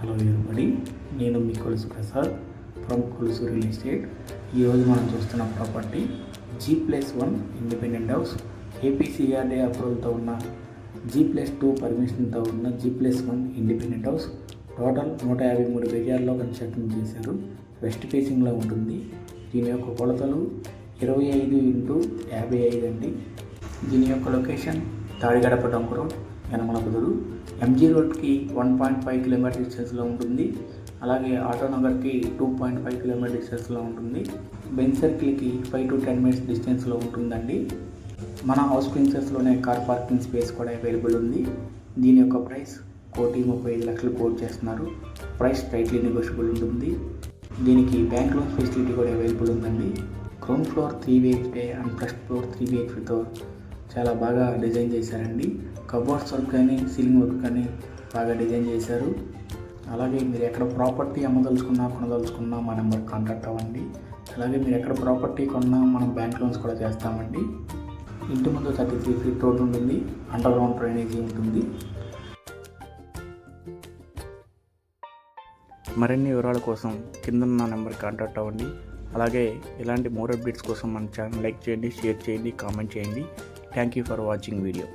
Hello everybody, నేను మీ Kolusu Prasad from Kolusu real estate. ఈరోజు మనం చూస్తున్న property G+1 independent house, APCRD అప్రూవల్తో ఉన్న G+2 పర్మిషన్తో ఉన్న G+1 ఇండిపెండెంట్ హౌస్. టోటల్ 153 గజాల్లో కన్స్ట్రక్షన్ చేశారు. వెస్ట్ ఫేసింగ్లో ఉంటుంది. దీని యొక్క కొలతలు 25x55 అండి. దీని యొక్క లొకేషన్ తాడిగడప డొంక రోడ్, యనమల కుదురు. ఎంజీ రోడ్కి 1.5 కిలోమీటర్ డిస్టెన్స్లో ఉంటుంది. అలాగే ఆటోనగర్కి 2.5 కిలోమీటర్ డిస్టెన్స్లో ఉంటుంది. బెంజ్ సర్కిల్కి 5 to 10 మినిట్స్ డిస్టెన్స్లో ఉంటుందండి. మన హౌస్ ప్రిన్సెస్లోనే కార్ పార్కింగ్ స్పేస్ కూడా అవైలబుల్ ఉంది. దీని యొక్క ప్రైస్ 1,35,00,000 కోట్ చేస్తున్నారు. ప్రైస్ స్ట్రైట్లీ నెగోషియబుల్ ఉంటుంది. దీనికి బ్యాంక్ లోన్ ఫెసిలిటీ కూడా అవైలబుల్ ఉందండి. Ground floor 3 BHK and first floor 3 BHKతో చాలా బాగా డిజైన్ చేశారండి. కబోర్డ్స్ వర్క్ కానీ సీలింగ్ వర్క్ కానీ బాగా డిజైన్ చేశారు. అలాగే మీరు ఎక్కడ ప్రాపర్టీ అమ్మదలుచుకున్నా కొనదలుచుకున్నా మా నెంబర్ కాంటాక్ట్ అవ్వండి. అలాగే మీరు ఎక్కడ ప్రాపర్టీ కొన్నా మనం బ్యాంక్ లోన్స్ కూడా చేస్తామండి. ఇంటి ముందు 33 ఫీట్ రోడ్ ఉంటుంది. అండర్ గ్రౌండ్ డ్రైనేజీ ఉంటుంది. మరిన్ని వివరాల కోసం కిందన్న నెంబర్ కాంటాక్ట్ అవ్వండి. అలాగే ఇలాంటి మోర్ అప్డేట్స్ కోసం మన ఛానల్ లైక్ చేయండి, షేర్ చేయండి, కామెంట్ చేయండి. Thank you for watching video.